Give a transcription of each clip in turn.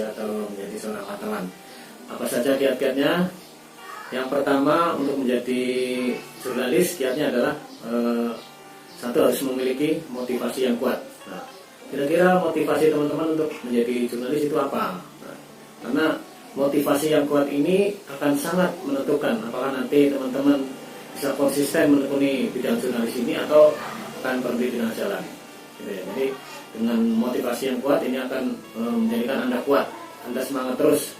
ya, atau menjadi seorang wartawan. Apa saja kiat-kiatnya? Yang pertama, untuk menjadi jurnalis kiatnya adalah satu, harus memiliki motivasi yang kuat. Nah, kira-kira motivasi teman-teman untuk menjadi jurnalis itu apa? Nah, karena motivasi yang kuat ini akan sangat menentukan apakah nanti teman-teman bisa konsisten menekuni bidang jurnalis ini atau akan berhenti di tengah jalan. Gitu ya. Jadi dengan motivasi yang kuat ini akan menjadikan Anda kuat, Anda semangat terus,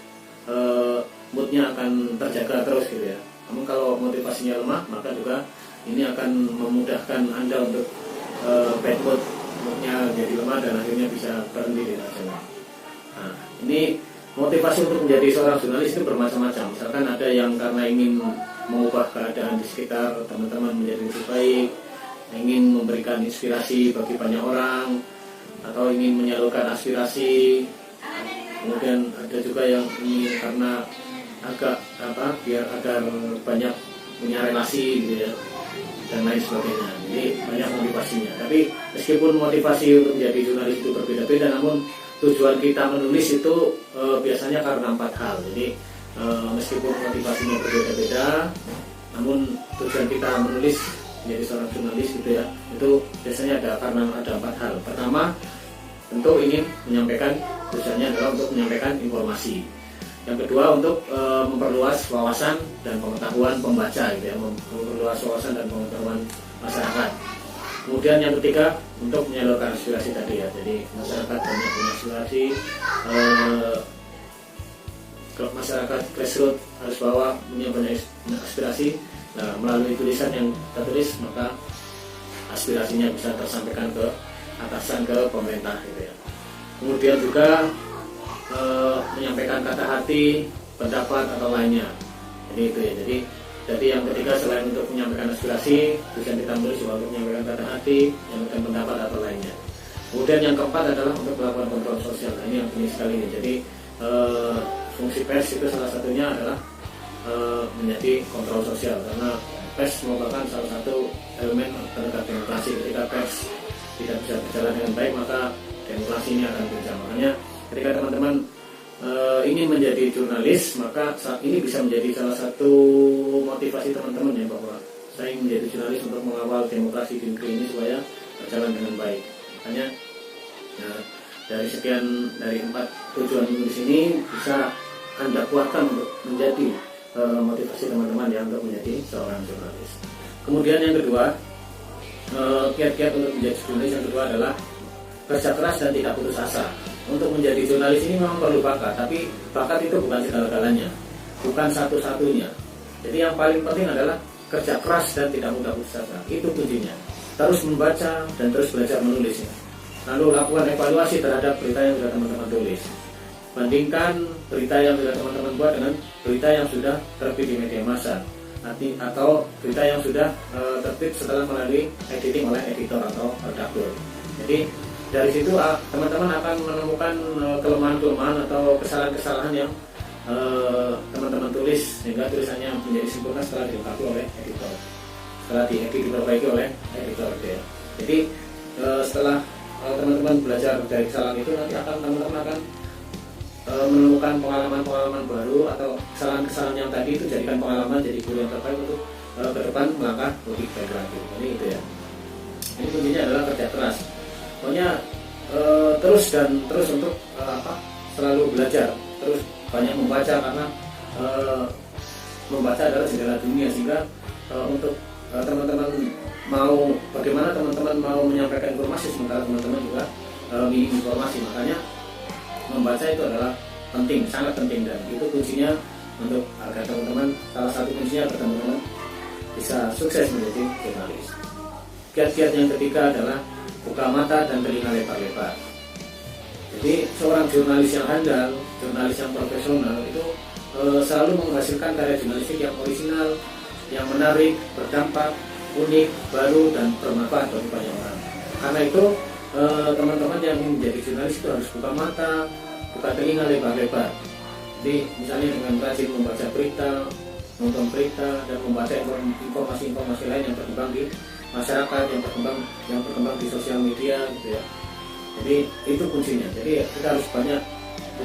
moodnya akan terjaga terus gitu ya. Namun kalau motivasinya lemah, maka juga ini akan memudahkan Anda untuk bad moodnya jadi lemah dan akhirnya bisa berhenti di tengah jalan. Nah, ini motivasi untuk menjadi seorang jurnalis itu bermacam-macam. Misalkan ada yang karena ingin mengubah keadaan di sekitar teman-teman menjadi lebih baik, ingin memberikan inspirasi bagi banyak orang, atau ingin menyalurkan aspirasi. Kemudian ada juga yang ingin karena biar agar banyak punya relasi gitu ya, dan lain sebagainya. Jadi banyak motivasinya. Tapi meskipun motivasi untuk menjadi jurnalis itu berbeda-beda, namun tujuan kita menulis itu biasanya karena 4 hal. Jadi meskipun motivasinya berbeda-beda, namun tujuan kita menulis menjadi seorang jurnalis gitu ya, itu biasanya ada 4 hal. Pertama, tentu ingin menyampaikan, tujuannya adalah untuk menyampaikan informasi. Yang kedua, untuk memperluas wawasan dan pengetahuan pembaca gitu ya, memperluas wawasan dan pengetahuan masyarakat. Kemudian yang ketiga, untuk menyalurkan aspirasi tadi ya. Jadi masyarakat banyak punya aspirasi, masyarakat grassroots harus punya banyak aspirasi. Nah, melalui tulisan yang kita tulis, maka aspirasinya bisa tersampaikan ke atasan, ke pemerintah gitu ya. Kemudian juga menyampaikan kata hati, pendapat atau lainnya. Jadi itu ya. Jadi yang ketiga, selain untuk menyampaikan aspirasi, tujuan kita menulis juga untuk menyampaikan kata hati, menyampaikan pendapat atau lainnya. Kemudian yang keempat adalah untuk melakukan kontrol sosial. Nah, ini yang penting sekali nih. Jadi fungsi pers itu salah satunya adalah menjadi kontrol sosial, karena pers merupakan salah satu elemen terhadap demokrasi. Ketika pers tidak bisa berjalan dengan baik, maka demokrasi ini akan goncang. Makanya ketika teman-teman ingin menjadi jurnalis, maka saat ini bisa menjadi salah satu motivasi teman-teman ya, bahwa saya ingin menjadi jurnalis untuk mengawal demokrasi di negeri ini supaya berjalan dengan baik. Makanya dari 4 tujuan menulis ini bisa Anda kuatkan untuk menjadi motivasi teman-teman ya untuk menjadi seorang jurnalis. Kemudian yang kedua, kiat-kiat untuk menjadi jurnalis yang kedua adalah kerja keras dan tidak putus asa. Untuk menjadi jurnalis ini memang perlu bakat, tapi bakat itu bukan segala-galanya, bukan satu-satunya. Jadi yang paling penting adalah kerja keras dan tidak mudah putus asa. Itu kuncinya. Terus membaca dan terus belajar menulisnya. Lalu lakukan evaluasi terhadap berita yang sudah teman-teman tulis. Bandingkan berita yang sudah teman-teman buat dengan berita yang sudah terbit di media massa, atau berita yang sudah terbit setelah melalui editing oleh editor atau redaktur. Jadi dari situ teman-teman akan menemukan kelemahan-kelemahan atau kesalahan-kesalahan yang teman-teman tulis, sehingga tulisannya menjadi sempurna setelah dilengkapi oleh editor, setelah diperbaiki oleh editor ya. Jadi setelah teman-teman belajar dari kesalahan itu, nanti teman-teman akan menemukan pengalaman-pengalaman baru, atau kesalahan-kesalahan yang tadi itu jadikan pengalaman, jadi guru yang terbaik untuk ke depan melangkah lebih baik lagi. Jadi itu ya. Ini kuncinya adalah kerja keras. Pokoknya terus untuk selalu belajar, terus banyak membaca, karena membaca adalah jendela dunia, sehingga untuk teman-teman bagaimana teman-teman mau menyampaikan informasi sementara teman-teman juga ingin informasi. Makanya membaca itu adalah penting, sangat penting, dan itu kuncinya untuk agar teman-teman, salah satu kuncinya agar teman-teman bisa sukses menjadi jurnalis. Kiat-kiat yang ketiga adalah buka mata dan telinga lebar-lebar. Jadi seorang jurnalis yang handal, jurnalis yang profesional itu selalu menghasilkan karya jurnalistik yang orisinal, yang menarik, berdampak, unik, baru, dan bermanfaat bagi banyak orang. Karena itu teman-teman yang ingin menjadi jurnalis itu harus buka mata, buka telinga lebar-lebar. Jadi misalnya dengan rajin membaca berita, nonton berita, dan membaca informasi-informasi lain yang berkembang di masyarakat, yang berkembang di sosial media gitu ya. Jadi itu kuncinya. Jadi kita harus banyak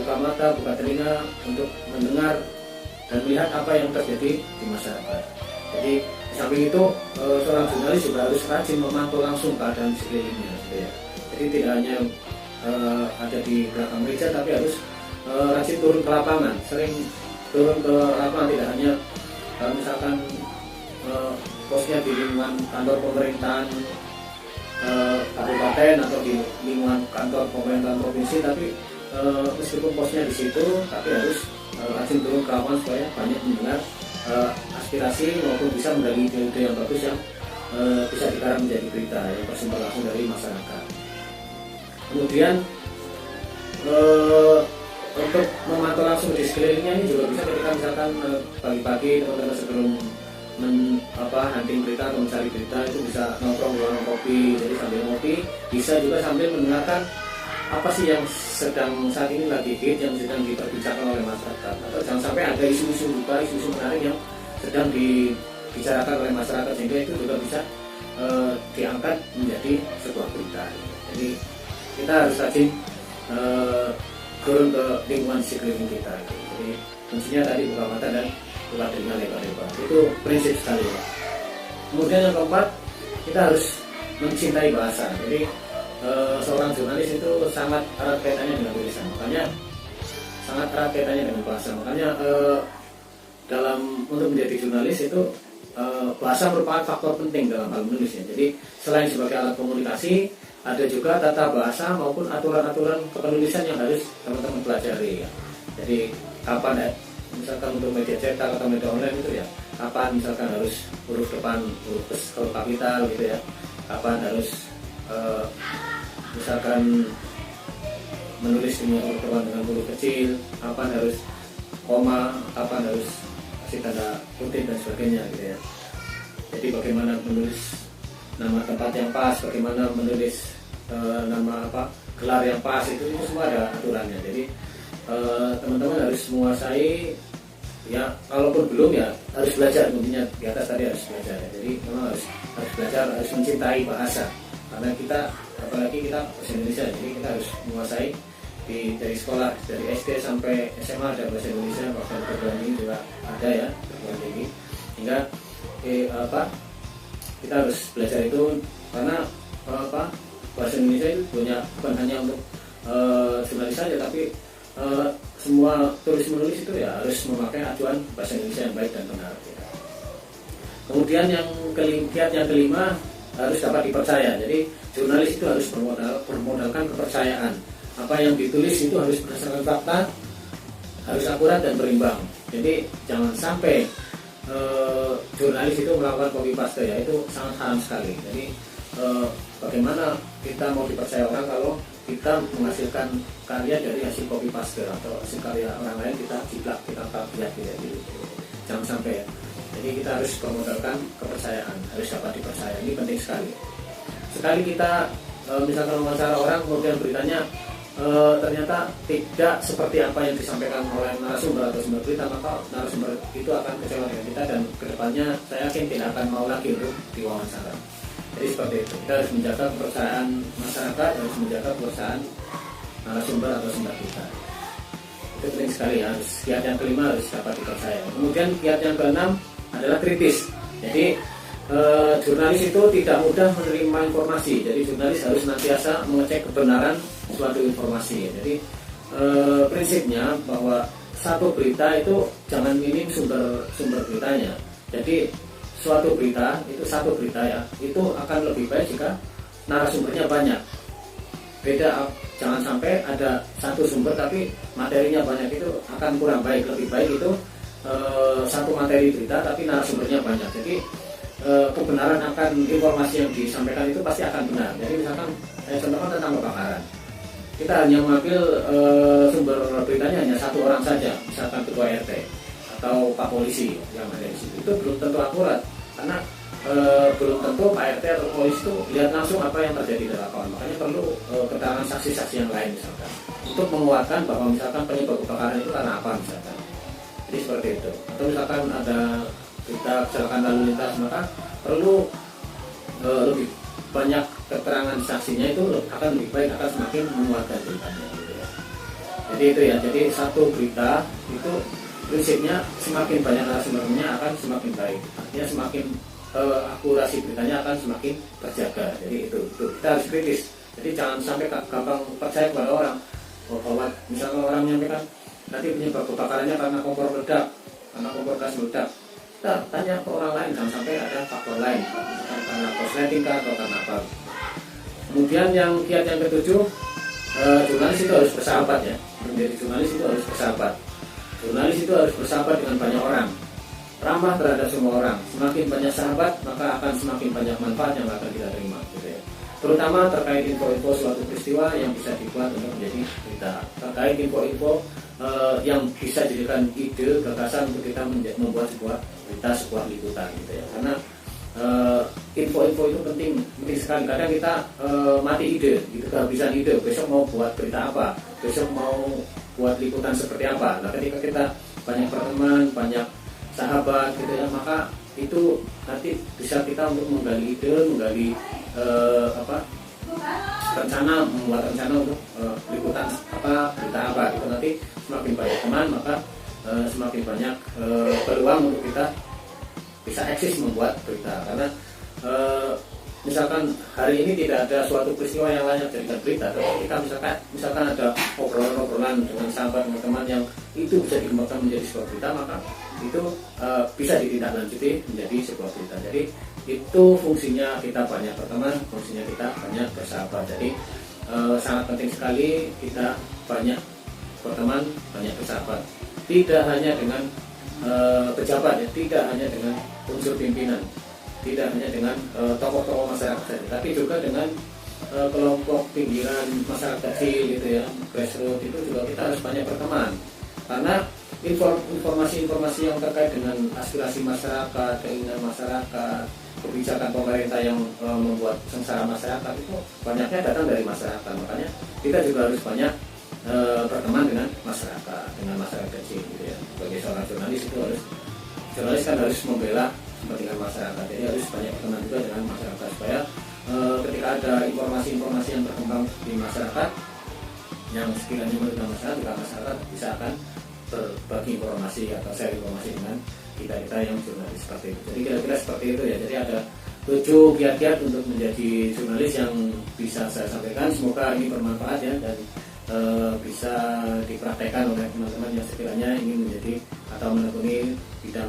buka mata, buka telinga untuk mendengar dan melihat apa yang terjadi di masyarakat. Jadi di samping itu seorang jurnalis juga harus rajin memantau langsung keadaan di sekelilingnya, gitu ya. Jadi tidak hanya ada di belakang meja, tapi harus rajin turun ke lapangan, sering turun ke lapangan, tidak hanya misalkan posnya di lingkungan kantor pemerintahan kabupaten atau di lingkungan kantor pemerintahan provinsi, tapi meskipun posnya di situ, tapi harus rajin turun ke lapangan supaya banyak mendengar aspirasi maupun bisa mendapatkan ide-ide yang bagus yang bisa dikarang menjadi berita yang bersumber langsung dari masyarakat. Kemudian untuk memantau langsung di sekelilingnya ini juga bisa ketika misalkan pagi-pagi teman-teman sebelum hunting berita atau mencari berita itu bisa nongkrong di warung kopi, jadi sambil ngopi bisa juga sambil mendengarkan apa sih yang sedang saat ini lagi hit, yang sedang diperbicarakan oleh masyarakat, atau jangan sampai ada isu-isu juga, isu-isu menarik yang sedang dibicarakan oleh masyarakat, sehingga itu juga bisa diangkat menjadi sebuah berita. Jadi kita harus rajin turun ke lingkungan sekeliling kita. Jadi kuncinya tadi buka mata dan buka telinga lebar-lebar. Itu prinsip sekali. Kemudian yang keempat, kita harus mencintai bahasa. Jadi seorang jurnalis itu sangat erat kaitannya dengan tulisan. Makanya sangat erat kaitannya dengan bahasa. Makanya untuk menjadi jurnalis itu bahasa merupakan faktor penting dalam hal menulisnya. Jadi selain sebagai alat komunikasi, ada juga tata bahasa maupun aturan-aturan kepenulisan yang harus teman-teman pelajari. Ya. Jadi kapan misalkan untuk media cetak atau media online itu ya, kapan misalkan harus huruf depan huruf kapital gitu ya, kapan harus misalkan menulis dengan huruf depan dengan huruf kecil, kapan harus koma, kapan harus kasih tanda kutip dan sebagainya gitu ya. Jadi bagaimana menulis nama tempat yang pas, bagaimana menulis nama gelar yang pas, itu semua ada aturannya. Jadi teman-teman harus menguasai, ya kalaupun belum ya harus belajar, intinya di atas tadi harus belajar ya. Jadi memang harus belajar, harus mencintai bahasa, karena kita apalagi kita bahasa Indonesia, jadi kita harus menguasai dari sekolah, dari SD sampai SMA ada bahasa Indonesia, bahkan perguruan tinggi juga ada ya, perguruan tinggi, hingga kita harus belajar itu, karena bahasa Indonesia itu bukan hanya untuk jurnalis saja, tapi semua tulis menulis itu ya harus memakai acuan bahasa Indonesia yang baik dan benar. Ya. Kemudian kiat yang kelima, harus dapat dipercaya. Jadi jurnalis itu harus bermodalkan kepercayaan. Apa yang ditulis itu harus berdasarkan fakta, harus akurat dan berimbang. Jadi jangan sampai jurnalis itu melakukan copy paste, ya itu sangat haram sekali. Jadi bagaimana kita mau dipercaya orang kalau kita menghasilkan karya dari hasil copy paste atau hasil karya orang lain kita jiplak, kita kapiat gitu. Jangan sampai ya. Jadi kita harus bermodalkan kepercayaan, harus dapat dipercaya. Ini penting sekali. Sekali kita misalkan wawancara orang, kemudian beritanya ternyata tidak seperti apa yang disampaikan oleh narasumber atau sumber berita, maka narasumber itu akan kecewa dengan kita, dan kedepannya saya yakin tidak akan mau lagi untuk diwawancara. Jadi seperti itu, kita harus menjaga kepercayaan masyarakat, harus menjaga kepercayaan narasumber atau sumber berita. Itu penting sekali ya. Kiat yang kelima harus dapat dipercaya. Kemudian kiat yang keenam adalah kritis. Jadi jurnalis itu tidak mudah menerima informasi. Jadi jurnalis harus senantiasa mengecek kebenaran suatu informasi. Jadi prinsipnya bahwa satu berita itu jangan minim sumber beritanya. Jadi suatu berita itu satu berita ya, itu akan lebih baik jika narasumbernya banyak. Beda, jangan sampai ada satu sumber tapi materinya banyak, itu akan kurang baik. Lebih baik itu satu materi berita tapi narasumbernya banyak. Jadi kebenaran akan informasi yang disampaikan itu pasti akan benar. Jadi misalkan saya contohkan tentang kebakaran, kita hanya mengambil sumber beritanya hanya satu orang saja, misalkan ketua RT atau Pak Polisi yang ada di situ, itu belum tentu akurat, karena belum tentu Pak RT atau polisi itu lihat langsung apa yang terjadi di lapangan. Makanya perlu keterangan saksi-saksi yang lain misalkan, untuk menguatkan bahwa misalkan penyebab kebakaran itu karena apa misalkan. Jadi seperti itu. Atau misalkan ada berita kecelakaan lalu lintas, maka perlu lebih banyak keterangan saksinya, itu akan lebih baik, akan semakin menguatkan beritanya gitu ya. Jadi itu ya, jadi satu berita itu prinsipnya semakin banyak narasumbernya akan semakin baik, artinya semakin akurasi beritanya akan semakin terjaga. Jadi itu kita harus kritis, jadi jangan sampai gampang percaya kepada orang bahwa misalnya orang menyampaikan nanti penyebab kebakarannya karena kompor meledak, karena kompor gas meledak, kita tanya ke orang lain, jangan sampai ada faktor lain karena korsleting atau karena apa. Kemudian yang kiat yang ketujuh, jurnalis itu harus bersahabat ya. Menjadi jurnalis itu harus bersahabat. Jurnalis itu harus bersahabat dengan banyak orang, ramah terhadap semua orang. Semakin banyak sahabat, maka akan semakin banyak manfaat yang akan kita terima, gitu ya. Terutama terkait info-info suatu peristiwa yang bisa dibuat untuk menjadi berita. Terkait info-info yang bisa jadikan ide, gagasan untuk kita membuat sebuah berita, sebuah liputan, gitu ya. Karena info-info itu penting sekali. Kadang kita mati ide, gitu, kehabisan ide. Besok mau buat berita apa? Besok mau buat liputan seperti apa? Nah, ketika kita banyak berteman, banyak sahabat, gitu ya, maka itu nanti bisa kita untuk menggali ide, menggali rencana, membuat rencana untuk liputan apa, berita apa. Itu nanti semakin banyak teman, maka semakin banyak peluang untuk kita bisa eksis membuat berita. Karena misalkan hari ini tidak ada suatu peristiwa yang layak jadikan berita, tapi kita misalkan ada obrolan-obrolan dengan sahabat, dengan teman yang itu bisa dikembangkan menjadi sebuah berita, maka itu bisa ditindaklanjuti menjadi sebuah berita. Jadi itu fungsinya kita banyak berteman, fungsinya kita banyak bersahabat. Jadi sangat penting sekali kita banyak berteman, banyak bersahabat. Tidak hanya dengan pejabat ya, tidak hanya dengan unsur pimpinan, tidak hanya dengan tokoh-tokoh masyarakat saja, tapi juga dengan kelompok pinggiran masyarakat kecil, gitu ya, grassroots. Itu juga kita harus banyak berteman, karena informasi-informasi yang terkait dengan aspirasi masyarakat, keinginan masyarakat, kebijakan pemerintah yang membuat sengsara masyarakat itu banyaknya datang dari masyarakat. Makanya kita juga harus banyak berteman dengan masyarakat kecil, gitu ya. Sebagai seorang jurnalis itu jurnalis kan harus membela kepentingan masyarakat, jadi harus banyak berteman juga dengan masyarakat supaya ketika ada informasi-informasi yang berkembang di masyarakat yang sekiranya merugikan masyarakat bisa akan berbagi informasi atau share informasi dengan kita yang jurnalis seperti itu. Jadi kira-kira seperti itu ya. Jadi ada 7 kiat-kiat untuk menjadi jurnalis yang bisa saya sampaikan. Semoga ini bermanfaat ya, dan bisa dipraktekkan oleh teman-teman yang sekiranya ingin menjadi atau menekuni bidang